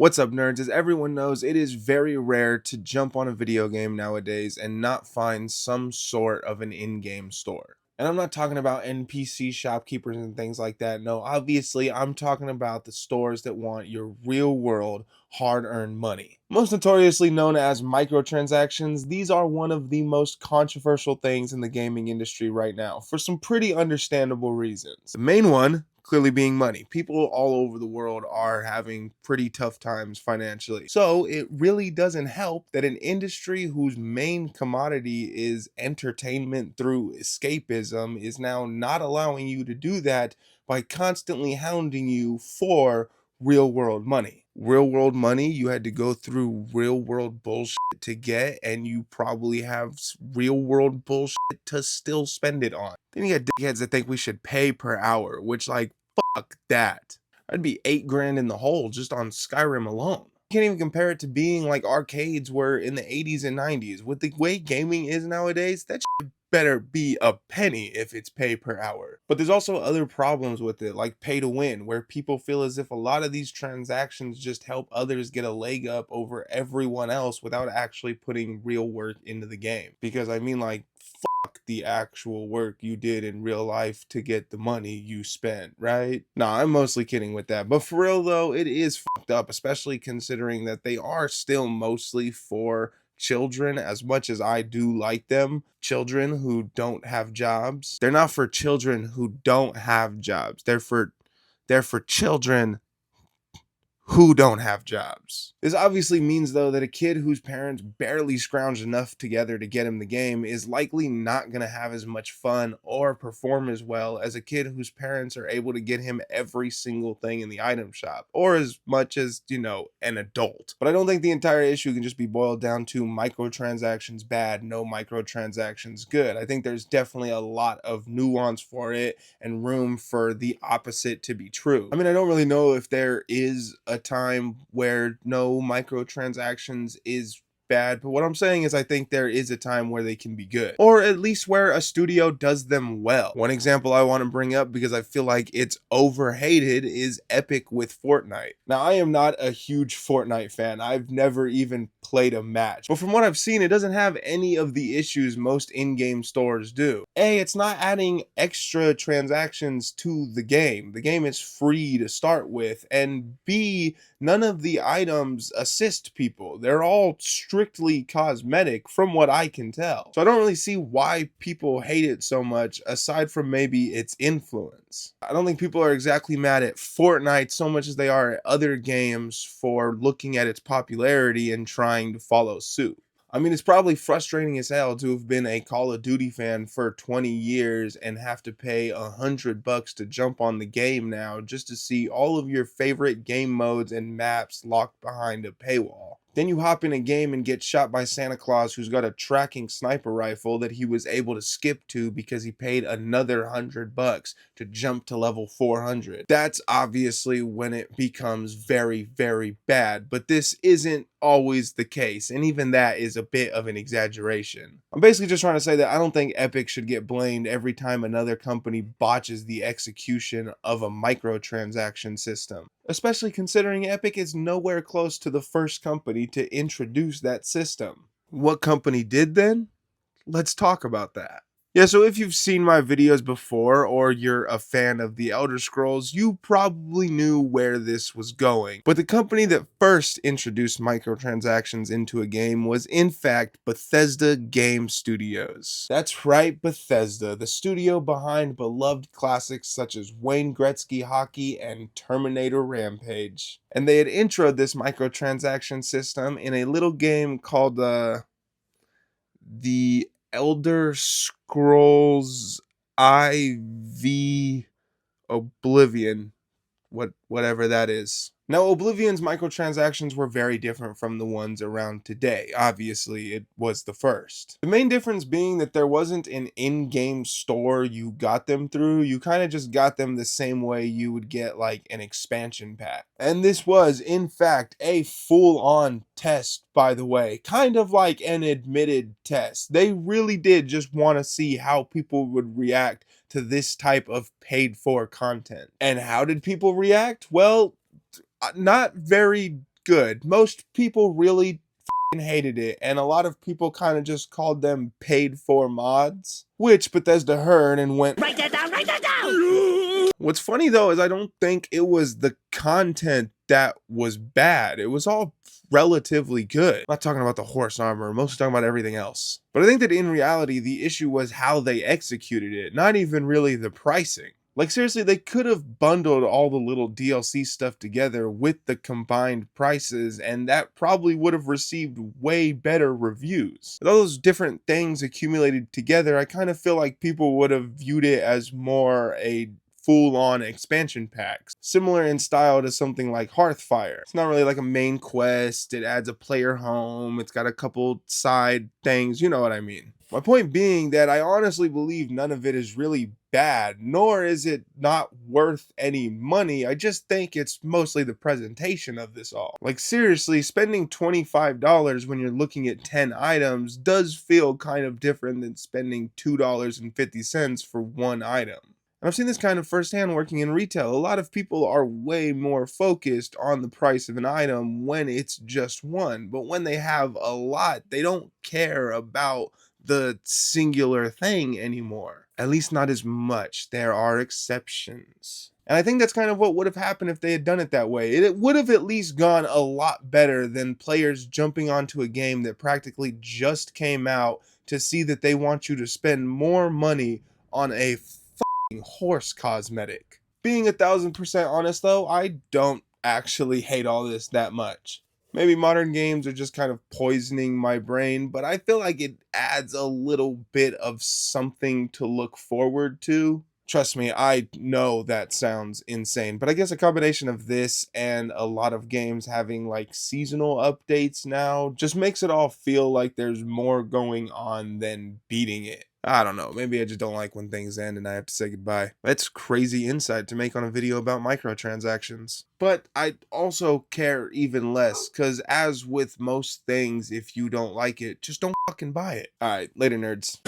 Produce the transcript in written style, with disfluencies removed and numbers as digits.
What's up, nerds? As everyone knows, it is very rare to jump on a video game nowadays and not find some sort of an in-game store. And I'm not talking about NPC shopkeepers and things like that. No, obviously, I'm talking about the stores that want your real-world, hard-earned money. Most notoriously known as microtransactions, these are one of the most controversial things in the gaming industry right now, for some pretty understandable reasons. The main one clearly being money. People all over the world are having pretty tough times financially. So it really doesn't help that an industry whose main commodity is entertainment through escapism is now not allowing you to do that by constantly hounding you for real world money. Real world money you had to go through real world bullshit to get, and you probably have real world bullshit to still spend it on. Then you got dickheads that think we should pay per hour, which, like, fuck that. I'd be 8 grand in the hole just on Skyrim alone. You can't even compare it to being like arcades were in the 80s and 90s. With the way gaming is nowadays, that shit better be a penny if it's pay per hour. But there's also other problems with it, like pay to win, where people feel as if a lot of these transactions just help others get a leg up over everyone else without actually putting real work into the game. Because I mean, like, the actual work you did in real life to get the money you spent, right? Nah, I'm mostly kidding with that. But for real though, it is fucked up, especially considering that they are still mostly for children. As much as I do like them, children who don't have jobs, they're not for children who don't have jobs. They're for children who don't have jobs. This obviously means, though, that a kid whose parents barely scrounged enough together to get him the game is likely not going to have as much fun or perform as well as a kid whose parents are able to get him every single thing in the item shop, or as much as, an adult. But I don't think the entire issue can just be boiled down to microtransactions bad, no microtransactions good. I think there's definitely a lot of nuance for it and room for the opposite to be true. I mean, I don't really know if there is a time where no microtransactions is bad, but what I'm saying is I think there is a time where they can be good, or at least where a studio does them well. One example I want to bring up, because I feel like it's overhated, is Epic with Fortnite. Now, I am not a huge Fortnite fan. I've never even played a match, but from what I've seen, it doesn't have any of the issues most in-game stores do. A, it's not adding extra transactions to the game. The game is free to start with, and B, none of the items assist people. They're all strictly cosmetic from what I can tell. So I don't really see why people hate it so much, aside from maybe its influence. I don't think people are exactly mad at Fortnite so much as they are at other games for looking at its popularity and trying to follow suit. I mean, it's probably frustrating as hell to have been a Call of Duty fan for 20 years and have to pay $100 to jump on the game now just to see all of your favorite game modes and maps locked behind a paywall. Then you hop in a game and get shot by Santa Claus, who's got a tracking sniper rifle that he was able to skip to because he paid another $100 to jump to level 400. That's obviously when it becomes very, very bad, but this isn't always the case, and even that is a bit of an exaggeration. I'm basically just trying to say that I don't think Epic should get blamed every time another company botches the execution of a microtransaction system, especially considering Epic is nowhere close to the first company to introduce that system. What company did then? Let's talk about that. Yeah, so if you've seen my videos before, or you're a fan of The Elder Scrolls, you probably knew where this was going. But the company that first introduced microtransactions into a game was, in fact, Bethesda Game Studios. That's right, Bethesda, the studio behind beloved classics such as Wayne Gretzky Hockey and Terminator Rampage. And they had introed this microtransaction system in a little game called, The Elder Scrolls IV Oblivion, whatever that is. Now, Oblivion's microtransactions were very different from the ones around today. Obviously, it was the first. The main difference being that there wasn't an in-game store you got them through. You kind of just got them the same way you would get like an expansion pack. And this was, in fact, a full-on test, by the way. Kind of like an admitted test. They really did just want to see how people would react to this type of paid-for content. And how did people react? Well, not very good. Most people really hated it, and a lot of people kind of just called them paid for mods, which Bethesda heard and went, write that down, write that down. What's funny though is I don't think it was the content that was bad. It was all relatively good. I'm not talking about the horse armor, I'm mostly talking about everything else. But I think that in reality the issue was how they executed it, not even really the pricing. Like seriously, they could have bundled all the little DLC stuff together with the combined prices, and that probably would have received way better reviews. With all those different things accumulated together, I kind of feel like people would have viewed it as more a full-on expansion packs, similar in style to something like Hearthfire. It's not really like a main quest, it adds a player home, it's got a couple side things, you know what I mean. My point being that I honestly believe none of it is really bad, nor is it not worth any money. I just think it's mostly the presentation of this all. Like seriously, spending $25 when you're looking at 10 items does feel kind of different than spending $2.50 for one item. And I've seen this kind of firsthand working in retail. A lot of people are way more focused on the price of an item when it's just one, but when they have a lot, they don't care about the singular thing anymore. At least not as much. There are exceptions. And I think that's kind of what would have happened if they had done it that way. It would have at least gone a lot better than players jumping onto a game that practically just came out to see that they want you to spend more money on a horse cosmetic. Being 1000% honest though, I don't actually hate all this that much. Maybe modern games are just kind of poisoning my brain, but I feel like it adds a little bit of something to look forward to. Trust me, I know that sounds insane, but I guess a combination of this and a lot of games having like seasonal updates now just makes it all feel like there's more going on than beating it. I don't know, maybe I just don't like when things end and I have to say goodbye. That's crazy insight to make on a video about microtransactions. But I also care even less, because as with most things, if you don't like it, just don't fucking buy it. Alright, later nerds.